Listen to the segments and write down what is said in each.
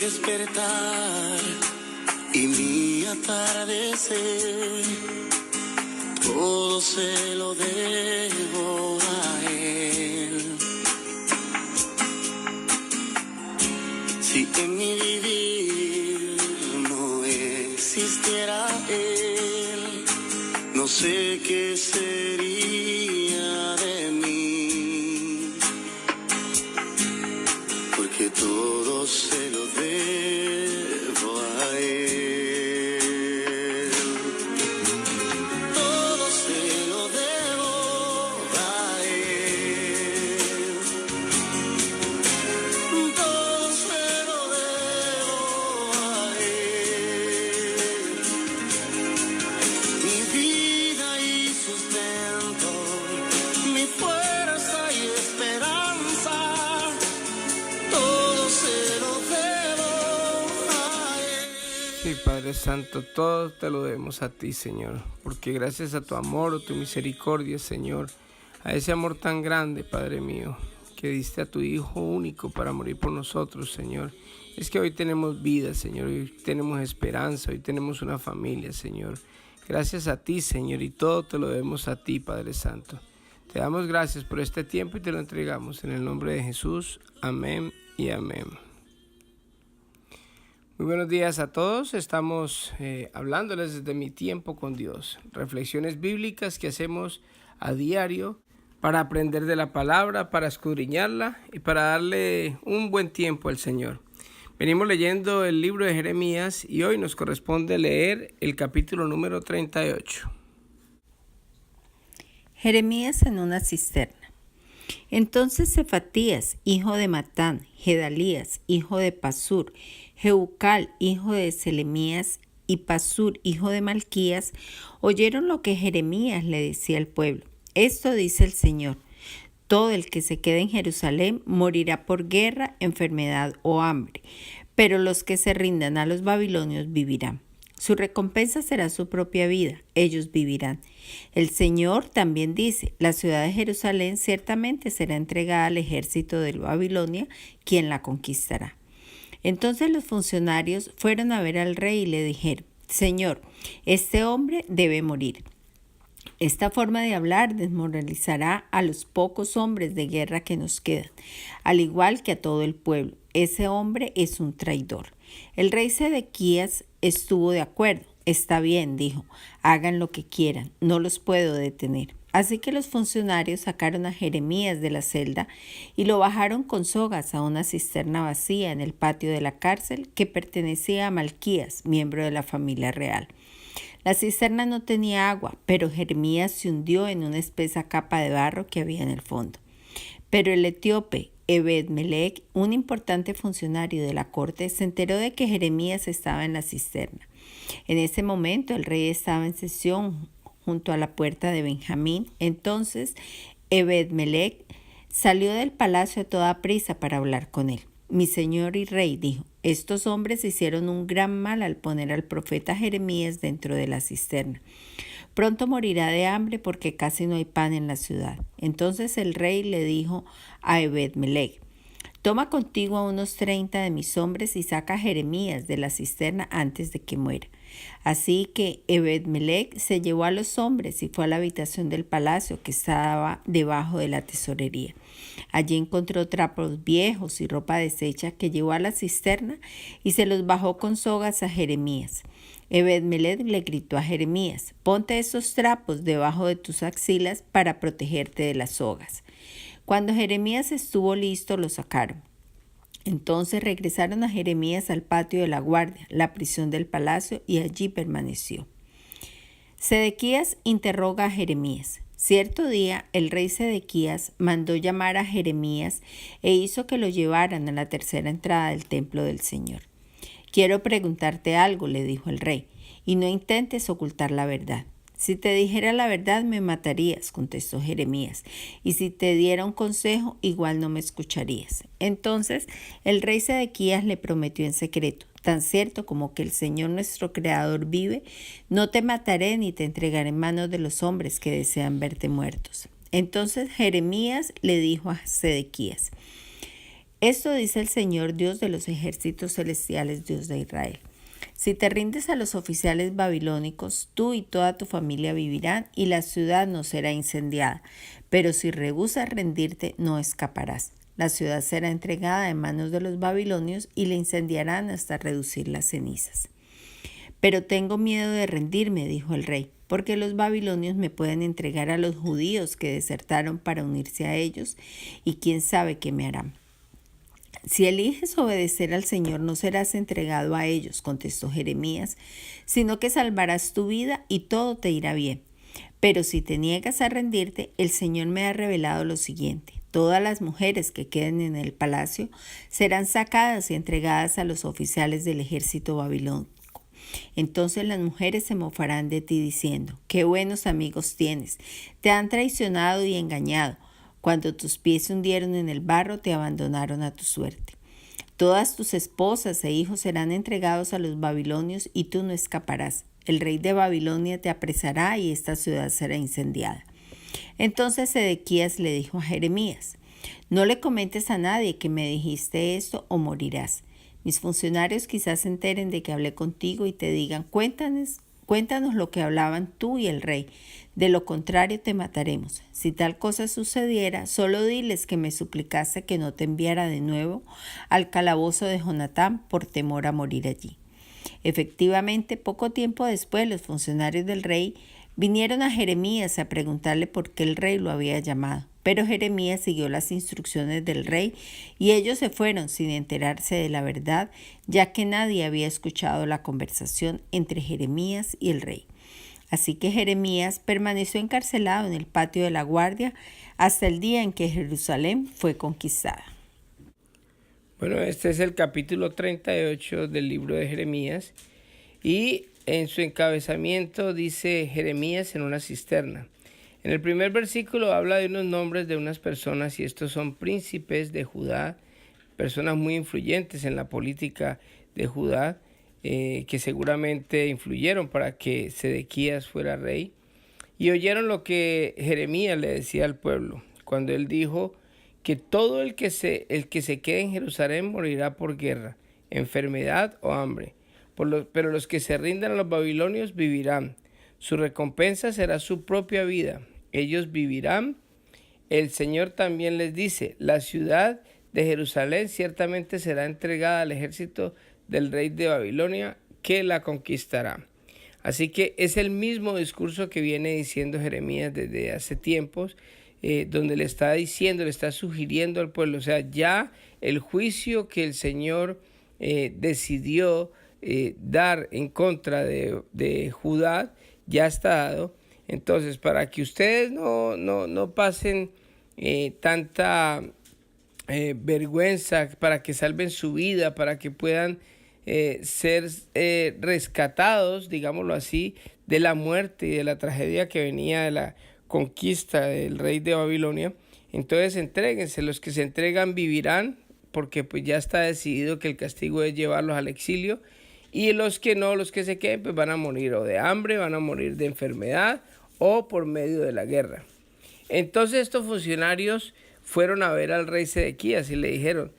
despertar y mi atardecer, todo se lo debo a Él. Si en mi vivir no existiera Él, no sé qué sería de mí, porque todo se lo debo a Él. Todo se lo debo a Él. Todo se lo debo a Él. Mi vida y sustento, mi fuerza y esperanza, todo se lo debo a Él. Sí, Padre Santo, todo te lo debemos a ti, Señor, porque gracias a tu amor o tu misericordia, Señor, a ese amor tan grande, Padre mío, que diste a tu Hijo único para morir por nosotros, Señor, es que hoy tenemos vida, Señor, hoy tenemos esperanza, hoy tenemos una familia, Señor. Gracias a ti, Señor, y todo te lo debemos a ti, Padre Santo. Te damos gracias por este tiempo y te lo entregamos en el nombre de Jesús. Amén y amén. Muy buenos días a todos. Estamos hablándoles desde mi tiempo con Dios. Reflexiones bíblicas que hacemos a diario para aprender de la palabra, para escudriñarla y para darle un buen tiempo al Señor. Venimos leyendo el libro de Jeremías y hoy nos corresponde leer el capítulo número 38. Jeremías en una cisterna. Entonces Sefatías, hijo de Matán, Gedalías, hijo de Pasur, Jeucal, hijo de Selemías, y Pasur, hijo de Malquías, oyeron lo que Jeremías le decía al pueblo. Esto dice el Señor: todo el que se quede en Jerusalén morirá por guerra, enfermedad o hambre, pero los que se rindan a los babilonios vivirán. Su recompensa será su propia vida, ellos vivirán. El Señor también dice: la ciudad de Jerusalén ciertamente será entregada al ejército de Babilonia, quien la conquistará. Entonces los funcionarios fueron a ver al rey y le dijeron: Señor, este hombre debe morir. Esta forma de hablar desmoralizará a los pocos hombres de guerra que nos quedan, al igual que a todo el pueblo. Ese hombre es un traidor. El rey Sedequías estuvo de acuerdo. Está bien, dijo, hagan lo que quieran, no los puedo detener. Así que los funcionarios sacaron a Jeremías de la celda y lo bajaron con sogas a una cisterna vacía en el patio de la cárcel que pertenecía a Malquías, miembro de la familia real. La cisterna no tenía agua, pero Jeremías se hundió en una espesa capa de barro que había en el fondo. Pero el etíope Ebed-Melech, un importante funcionario de la corte, se enteró de que Jeremías estaba en la cisterna. En ese momento el rey estaba en sesión junto a la puerta de Benjamín. Entonces Ebed-Melech salió del palacio a toda prisa para hablar con él. Mi señor y rey, dijo, estos hombres hicieron un gran mal al poner al profeta Jeremías dentro de la cisterna. Pronto morirá de hambre porque casi no hay pan en la ciudad. Entonces el rey le dijo a Ebed-Melech: toma contigo a unos 30 de mis hombres y saca a Jeremías de la cisterna antes de que muera. Así que Ebed-Melech se llevó a los hombres y fue a la habitación del palacio que estaba debajo de la tesorería. Allí encontró trapos viejos y ropa deshecha que llevó a la cisterna y se los bajó con sogas a Jeremías. Ebed-Melech le gritó a Jeremías: ponte esos trapos debajo de tus axilas para protegerte de las sogas. Cuando Jeremías estuvo listo, lo sacaron. Entonces regresaron a Jeremías al patio de la guardia, la prisión del palacio, y allí permaneció. Sedequías interroga a Jeremías. Cierto día, el rey Sedequías mandó llamar a Jeremías e hizo que lo llevaran a la tercera entrada del templo del Señor. Quiero preguntarte algo, le dijo el rey, y no intentes ocultar la verdad. Si te dijera la verdad me matarías, contestó Jeremías, y si te diera un consejo igual no me escucharías. Entonces el rey Sedequías le prometió en secreto: tan cierto como que el Señor nuestro Creador vive, no te mataré ni te entregaré en manos de los hombres que desean verte muertos. Entonces Jeremías le dijo a Sedequías: Esto dice el Señor, Dios de los ejércitos celestiales, Dios de Israel. Si te rindes a los oficiales babilónicos, tú y toda tu familia vivirán y la ciudad no será incendiada. Pero si rehusas rendirte, no escaparás. La ciudad será entregada en manos de los babilonios y la incendiarán hasta reducir las cenizas. Pero tengo miedo de rendirme, dijo el rey, porque los babilonios me pueden entregar a los judíos que desertaron para unirse a ellos, y quién sabe qué me harán. Si eliges obedecer al Señor, no serás entregado a ellos, contestó Jeremías, sino que salvarás tu vida y todo te irá bien. Pero si te niegas a rendirte, el Señor me ha revelado lo siguiente. Todas las mujeres que queden en el palacio serán sacadas y entregadas a los oficiales del ejército babilónico. Entonces las mujeres se mofarán de ti diciendo, qué buenos amigos tienes, te han traicionado y engañado. Cuando tus pies se hundieron en el barro, te abandonaron a tu suerte. Todas tus esposas e hijos serán entregados a los babilonios y tú no escaparás. El rey de Babilonia te apresará y esta ciudad será incendiada. Entonces Sedequías le dijo a Jeremías, no le comentes a nadie que me dijiste esto o morirás. Mis funcionarios quizás se enteren de que hablé contigo y te digan, cuéntanos lo que hablaban tú y el rey. De lo contrario te mataremos. Si tal cosa sucediera, solo diles que me suplicaste que no te enviara de nuevo al calabozo de Jonatán por temor a morir allí. Efectivamente, poco tiempo después, los funcionarios del rey vinieron a Jeremías a preguntarle por qué el rey lo había llamado. Pero Jeremías siguió las instrucciones del rey y ellos se fueron sin enterarse de la verdad, ya que nadie había escuchado la conversación entre Jeremías y el rey. Así que Jeremías permaneció encarcelado en el patio de la guardia hasta el día en que Jerusalén fue conquistada. Bueno, este es el capítulo 38 del libro de Jeremías y en su encabezamiento dice Jeremías en una cisterna. En el primer versículo habla de unos nombres de unas personas y estos son príncipes de Judá, personas muy influyentes en la política de Judá, que seguramente influyeron para que Sedequías fuera rey. Y oyeron lo que Jeremías le decía al pueblo, cuando él dijo que todo el que se quede en Jerusalén morirá por guerra, enfermedad o hambre. Pero los que se rindan a los babilonios vivirán. Su recompensa será su propia vida. Ellos vivirán. El Señor también les dice, la ciudad de Jerusalén ciertamente será entregada al ejército del rey de Babilonia que la conquistará. Así que es el mismo discurso que viene diciendo Jeremías desde hace tiempos, donde le está diciendo, le está sugiriendo al pueblo, o sea, ya el juicio que el Señor decidió dar en contra de Judá ya está dado. Entonces, para que ustedes no pasen tanta vergüenza, para que salven su vida, para que puedan ser rescatados, digámoslo así, de la muerte y de la tragedia que venía de la conquista del rey de Babilonia, entonces entréguense. Los que se entregan vivirán, porque pues ya está decidido que el castigo es llevarlos al exilio, y los que no, los que se queden, pues van a morir o de hambre, van a morir de enfermedad o por medio de la guerra. Entonces estos funcionarios fueron a ver al rey Sedequías y le dijeron,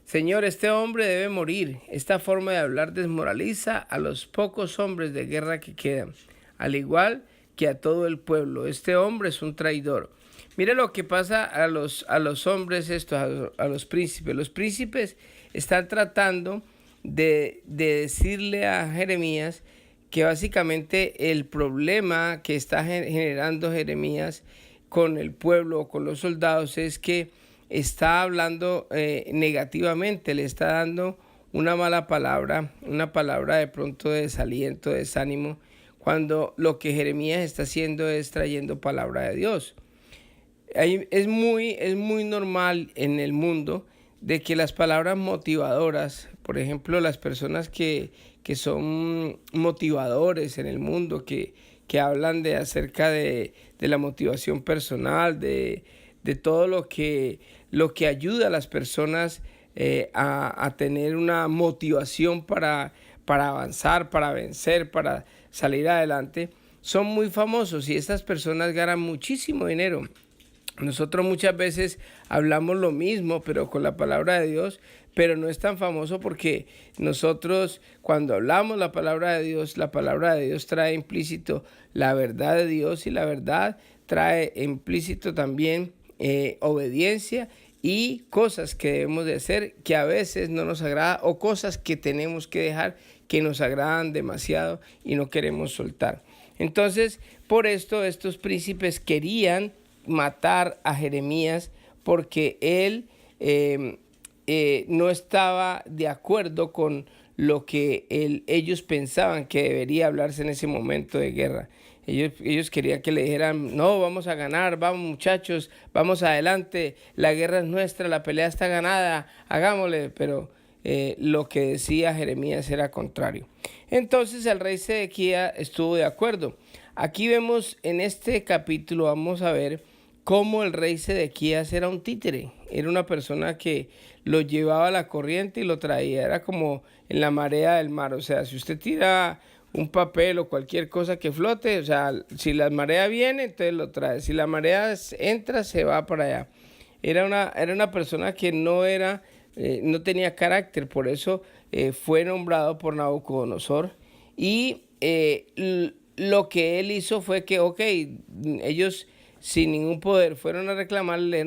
Señor, este hombre debe morir. Esta forma de hablar desmoraliza a los pocos hombres de guerra que quedan, al igual que a todo el pueblo. Este hombre es un traidor. Mire lo que pasa a los hombres estos, a los príncipes. Los príncipes están tratando de decirle a Jeremías que básicamente el problema que está generando Jeremías con el pueblo o con los soldados es que está hablando negativamente, le está dando una mala palabra, una palabra de pronto de desaliento, de desánimo, cuando lo que Jeremías está haciendo es trayendo palabra de Dios. Es muy normal en el mundo de que las palabras motivadoras, por ejemplo, las personas que son motivadores en el mundo, que hablan acerca de la motivación personal, de todo lo que ayuda a las personas a tener una motivación para avanzar, para vencer, para salir adelante, son muy famosos y estas personas ganan muchísimo dinero. Nosotros muchas veces hablamos lo mismo, pero con la palabra de Dios, pero no es tan famoso porque nosotros cuando hablamos la palabra de Dios trae implícito la verdad de Dios, y la verdad trae implícito también obediencia y cosas que debemos de hacer que a veces no nos agrada, o cosas que tenemos que dejar que nos agradan demasiado y no queremos soltar. Entonces, por esto estos príncipes querían matar a Jeremías porque él no estaba de acuerdo con lo que ellos pensaban que debería hablarse en ese momento de guerra. Ellos querían que le dijeran, no, vamos a ganar, vamos muchachos, vamos adelante, la guerra es nuestra, la pelea está ganada, hagámosle, pero lo que decía Jeremías era contrario. Entonces el rey Sedequías estuvo de acuerdo. Aquí vemos en este capítulo, vamos a ver cómo el rey Sedequías era un títere, era una persona que lo llevaba a la corriente y lo traía, era como en la marea del mar. O sea, si usted tira un papel o cualquier cosa que flote, o sea, si la marea viene, entonces lo trae, si la marea entra, se va para allá. Era una persona que no tenía carácter, por eso fue nombrado por Nabucodonosor. Y lo que él hizo fue que, ellos sin ningún poder fueron a reclamarle,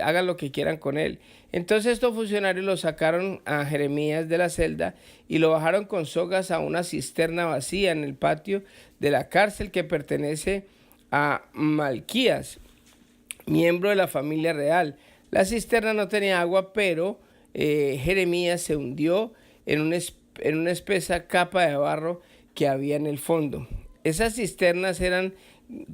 hagan lo que quieran con él. Entonces estos funcionarios lo sacaron a Jeremías de la celda y lo bajaron con sogas a una cisterna vacía en el patio de la cárcel que pertenece a Malquías, miembro de la familia real. La cisterna no tenía agua, pero Jeremías se hundió en una espesa capa de barro que había en el fondo. Esas cisternas eran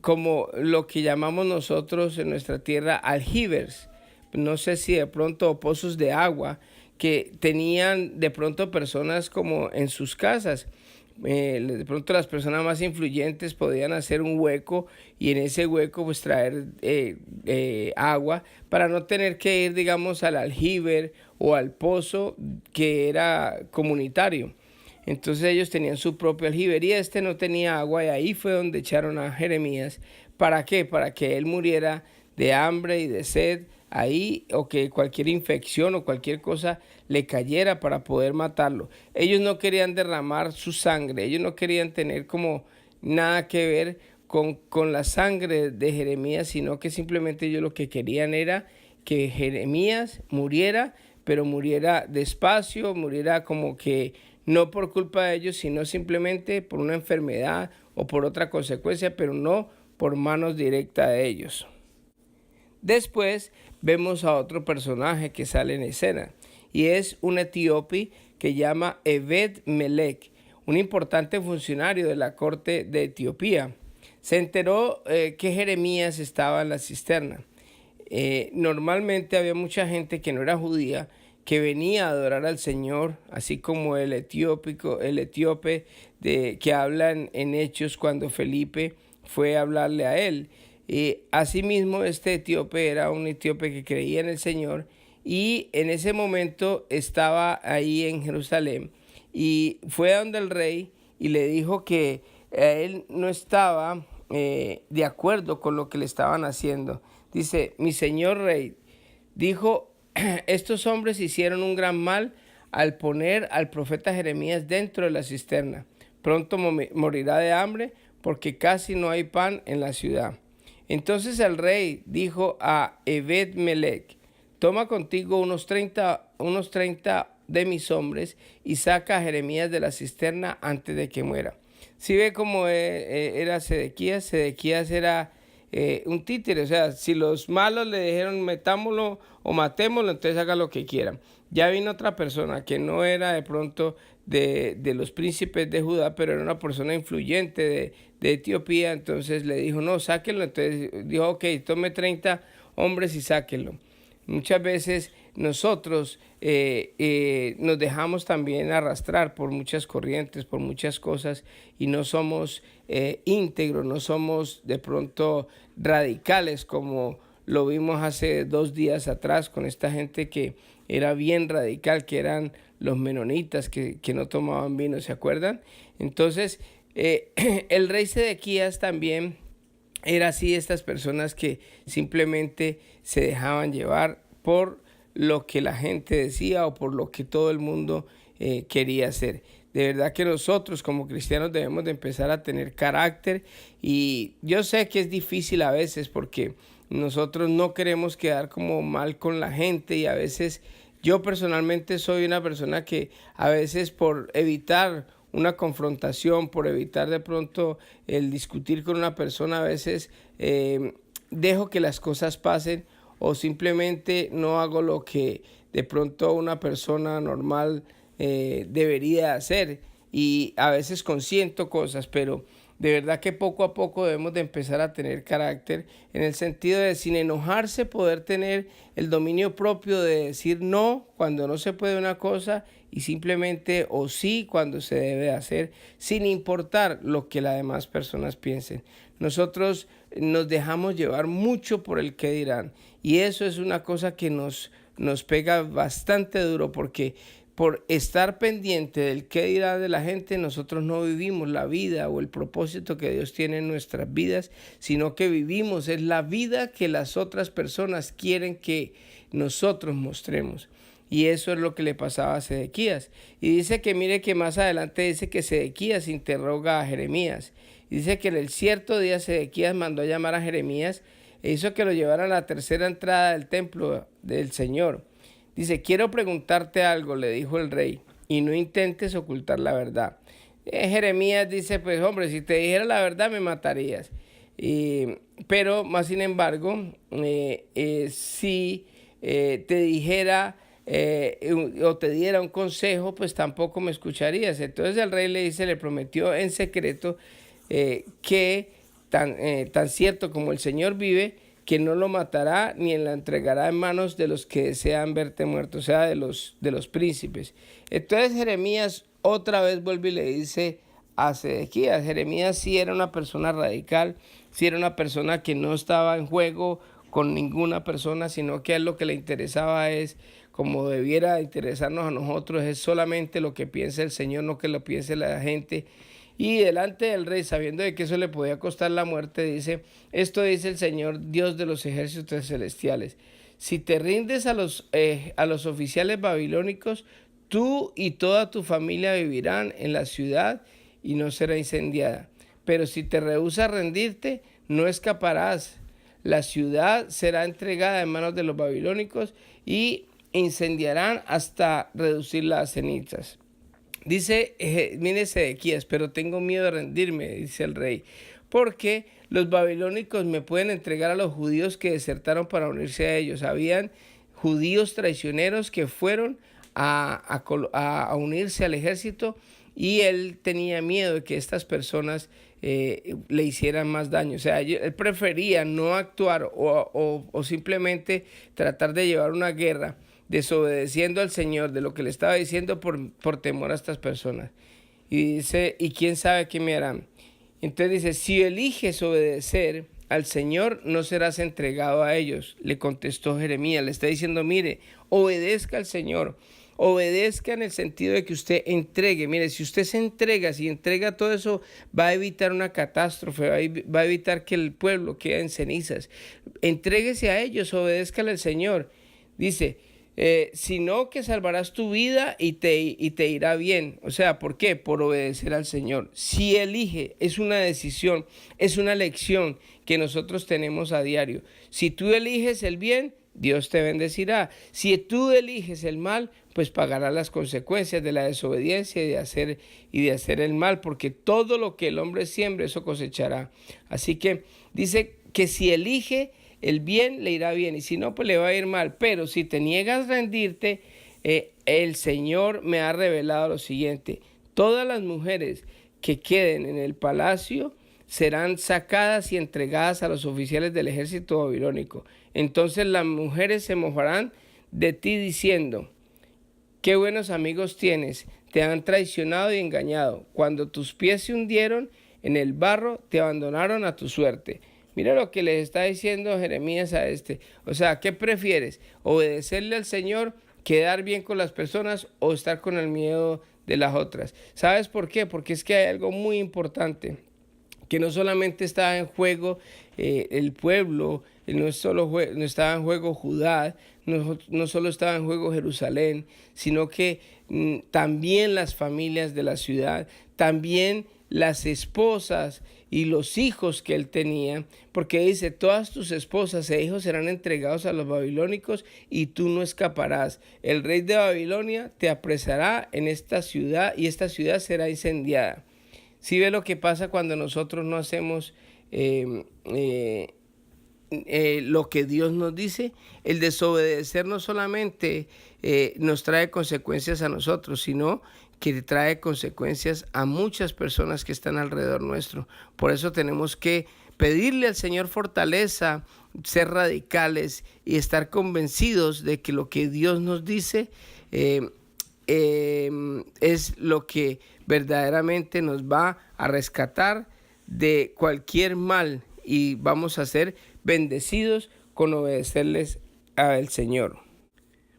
como lo que llamamos nosotros en nuestra tierra aljibes. No sé si de pronto pozos de agua que tenían de pronto personas como en sus casas. De pronto las personas más influyentes podían hacer un hueco y en ese hueco pues traer agua para no tener que ir, digamos, al aljibe o al pozo que era comunitario. Entonces ellos tenían su propio aljibe y este no tenía agua, y ahí fue donde echaron a Jeremías. ¿Para qué? Para que él muriera de hambre y de sed ahí, o que cualquier infección o cualquier cosa le cayera para poder matarlo. Ellos no querían derramar su sangre, ellos no querían tener como nada que ver con la sangre de Jeremías, sino que simplemente ellos lo que querían era que Jeremías muriera, pero muriera despacio, muriera como que no por culpa de ellos, sino simplemente por una enfermedad o por otra consecuencia, pero no por manos directas de ellos. Después vemos a otro personaje que sale en escena, y es un etíope que llama Ebed-Melech, un importante funcionario de la corte de Etiopía. Se enteró que Jeremías estaba en la cisterna. Normalmente había mucha gente que no era judía, que venía a adorar al Señor, así como el etíope que habla en Hechos cuando Felipe fue a hablarle a él. Asimismo, este etíope era un etíope que creía en el Señor, y en ese momento estaba ahí en Jerusalén y fue a donde el rey y le dijo que él no estaba de acuerdo con lo que le estaban haciendo. Dice: mi señor rey, dijo, estos hombres hicieron un gran mal al poner al profeta Jeremías dentro de la cisterna. Pronto morirá de hambre porque casi no hay pan en la ciudad. Entonces el rey dijo a Ebed-Melech: toma contigo unos 30 de mis hombres y saca a Jeremías de la cisterna antes de que muera. Si ve cómo era Sedequías era un títere. O sea, si los malos le dijeron metámoslo o matémoslo, entonces haga lo que quieran. Ya vino otra persona que no era de pronto de los príncipes de Judá, pero era una persona influyente de Etiopía. Entonces le dijo: no, sáquenlo. Entonces dijo: tome 30 hombres y sáquenlo. Muchas veces nosotros nos dejamos también arrastrar por muchas corrientes, por muchas cosas, y no somos íntegros, no somos de pronto radicales, como lo vimos hace 2 días atrás con esta gente que era bien radical, que eran los menonitas que no tomaban vino, ¿se acuerdan? Entonces el rey Sedequías también era así estas personas que simplemente se dejaban llevar por lo que la gente decía o por lo que todo el mundo quería hacer. De verdad que nosotros como cristianos debemos de empezar a tener carácter, y yo sé que es difícil a veces porque nosotros no queremos quedar como mal con la gente, y a veces yo personalmente soy una persona que a veces por evitar una confrontación, por evitar de pronto el discutir con una persona, a veces dejo que las cosas pasen, o simplemente no hago lo que de pronto una persona normal debería hacer, y a veces consiento cosas, pero de verdad que poco a poco debemos de empezar a tener carácter, en el sentido de sin enojarse poder tener el dominio propio de decir no cuando no se puede una cosa, y simplemente o sí cuando se debe hacer, sin importar lo que las demás personas piensen. Nosotros nos dejamos llevar mucho por el qué dirán, y eso es una cosa que nos pega bastante duro, porque por estar pendiente del qué dirá de la gente, nosotros no vivimos la vida o el propósito que Dios tiene en nuestras vidas, sino que vivimos es la vida que las otras personas quieren que nosotros mostremos. Y eso es lo que le pasaba a Sedequías. Y dice que mire que más adelante dice que Sedequías interroga a Jeremías. Y dice que en el cierto día Sedequías mandó a llamar a Jeremías e hizo que lo llevaran a la tercera entrada del templo del Señor. Dice, quiero preguntarte algo, le dijo el rey, y no intentes ocultar la verdad. Jeremías dice, pues hombre, si te dijera la verdad me matarías. Pero más sin embargo, si te dijera o te diera un consejo, pues tampoco me escucharías. Entonces el rey le dice, le prometió en secreto que tan cierto como el Señor vive, que no lo matará ni la entregará en manos de los que desean verte muerto, o sea, de los príncipes. Entonces Jeremías otra vez vuelve y le dice a Sedequías. Jeremías sí era una persona radical, sí era una persona que no estaba en juego con ninguna persona, sino que a él lo que le interesaba es, como debiera interesarnos a nosotros, es solamente lo que piensa el Señor, no que lo piense la gente. Y delante del rey, sabiendo de que eso le podía costar la muerte, dice, esto dice el Señor, Dios de los ejércitos celestiales, si te rindes a los oficiales babilónicos, tú y toda tu familia vivirán en la ciudad y no será incendiada. Pero si te rehusas a rendirte, no escaparás. La ciudad será entregada en manos de los babilónicos y incendiarán hasta reducirla a cenizas. Dice, mire Sedequías, pero tengo miedo de rendirme, dice el rey, porque los babilónicos me pueden entregar a los judíos que desertaron para unirse a ellos. Habían judíos traicioneros que fueron a unirse al ejército, y él tenía miedo de que estas personas le hicieran más daño. O sea, él prefería no actuar o simplemente tratar de llevar una guerra desobedeciendo al Señor de lo que le estaba diciendo por temor a estas personas. Y dice, ¿y quién sabe qué me harán? Entonces dice, si eliges obedecer al Señor, no serás entregado a ellos. Le contestó Jeremías, le está diciendo, mire, obedezca al Señor. Obedezca en el sentido de que usted entregue. Mire, si usted se entrega, si entrega todo eso, va a evitar una catástrofe, va a evitar que el pueblo quede en cenizas. Entréguese a ellos, obedézcale al Señor. Dice, sino que salvarás tu vida y te irá bien. O sea, ¿por qué? Por obedecer al Señor. Si elige, es una decisión, es una elección que nosotros tenemos a diario. Si tú eliges el bien, Dios te bendecirá. Si tú eliges el mal, pues pagarás las consecuencias de la desobediencia y de hacer el mal, porque todo lo que el hombre siembre, eso cosechará. Así que dice que si elige el bien, le irá bien, y si no, pues le va a ir mal. Pero si te niegas a rendirte, el Señor me ha revelado lo siguiente: todas las mujeres que queden en el palacio serán sacadas y entregadas a los oficiales del ejército babilónico. Entonces las mujeres se mofarán de ti diciendo, qué buenos amigos tienes, te han traicionado y engañado. Cuando tus pies se hundieron en el barro, te abandonaron a tu suerte. Mira lo que les está diciendo Jeremías a este. O sea, ¿qué prefieres? ¿Obedecerle al Señor, quedar bien con las personas, o estar con el miedo de las otras? ¿Sabes por qué? Porque es que hay algo muy importante. que no solamente estaba en juego el pueblo, no estaba en juego Judá, no solo estaba en juego Jerusalén, sino que también las familias de la ciudad, también las esposas y los hijos que él tenía, porque dice, todas tus esposas e hijos serán entregados a los babilónicos y tú no escaparás. El rey de Babilonia te apresará en esta ciudad y esta ciudad será incendiada. ¿Sí ve lo que pasa cuando nosotros no hacemos lo que Dios nos dice? El desobedecer no solamente nos trae consecuencias a nosotros, sino que trae consecuencias a muchas personas que están alrededor nuestro. Por eso tenemos que pedirle al Señor fortaleza, ser radicales y estar convencidos de que lo que Dios nos dice es lo que verdaderamente nos va a rescatar de cualquier mal y vamos a ser bendecidos con obedecerles al Señor.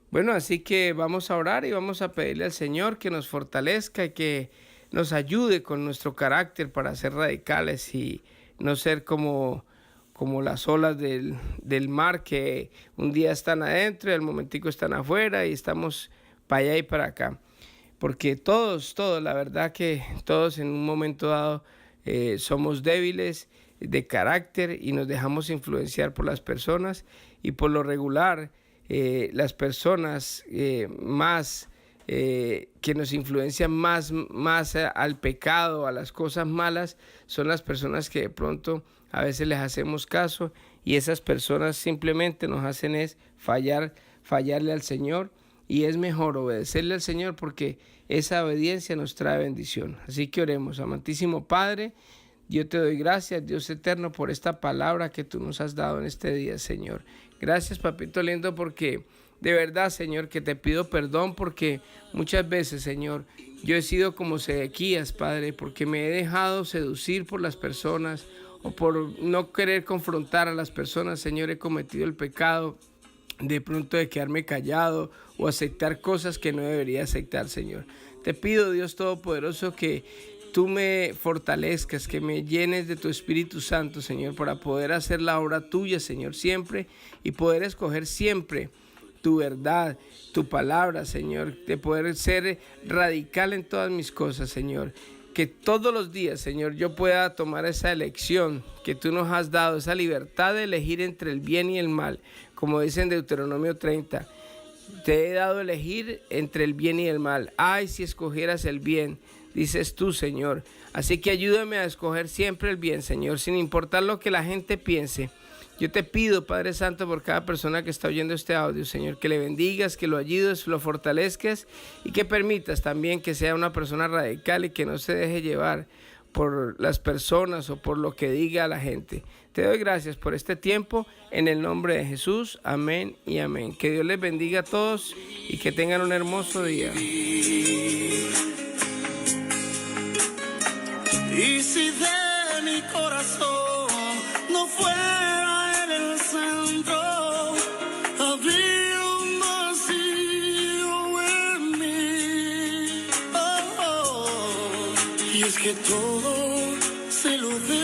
Bueno, así que vamos a orar y vamos a pedirle al Señor que nos fortalezca y que nos ayude con nuestro carácter para ser radicales y no ser como las olas del mar que un día están adentro y al momentico están afuera y estamos para allá y para acá. Porque todos, la verdad que todos en un momento dado somos débiles de carácter y nos dejamos influenciar por las personas y por lo regular las personas más que nos influencian más al pecado, a las cosas malas, son las personas que de pronto a veces les hacemos caso y esas personas simplemente nos hacen es fallarle al Señor. Y es mejor obedecerle al Señor porque esa obediencia nos trae bendición. Así que oremos. Amantísimo Padre, yo te doy gracias, Dios eterno, por esta palabra que tú nos has dado en este día, Señor. Gracias, papito lindo, porque de verdad, Señor, que te pido perdón porque muchas veces, Señor, yo he sido como Sedequías, Padre, porque me he dejado seducir por las personas o por no querer confrontar a las personas, Señor, he cometido el pecado de pronto de quedarme callado o aceptar cosas que no debería aceptar, Señor. Te pido, Dios Todopoderoso, que tú me fortalezcas, que me llenes de tu Espíritu Santo, Señor, para poder hacer la obra tuya, Señor, siempre y poder escoger siempre tu verdad, tu palabra, Señor, de poder ser radical en todas mis cosas, Señor. Que todos los días, Señor, yo pueda tomar esa elección que tú nos has dado, esa libertad de elegir entre el bien y el mal, como dice en Deuteronomio 30. Te he dado a elegir entre el bien y el mal. Ay, si escogieras el bien, dices tú, Señor. Así que ayúdame a escoger siempre el bien, Señor, sin importar lo que la gente piense. Yo te pido, Padre Santo, por cada persona que está oyendo este audio, Señor, que le bendigas, que lo ayudes, lo fortalezcas y que permitas también que sea una persona radical y que no se deje llevar por las personas o por lo que diga la gente. Te doy gracias por este tiempo en el nombre de Jesús. Amén y amén. Que Dios les bendiga a todos y que tengan un hermoso día. Y si de mi corazón no fuera en el centro, habría un vacío en mí. Oh, oh. Y es que todo se lo debo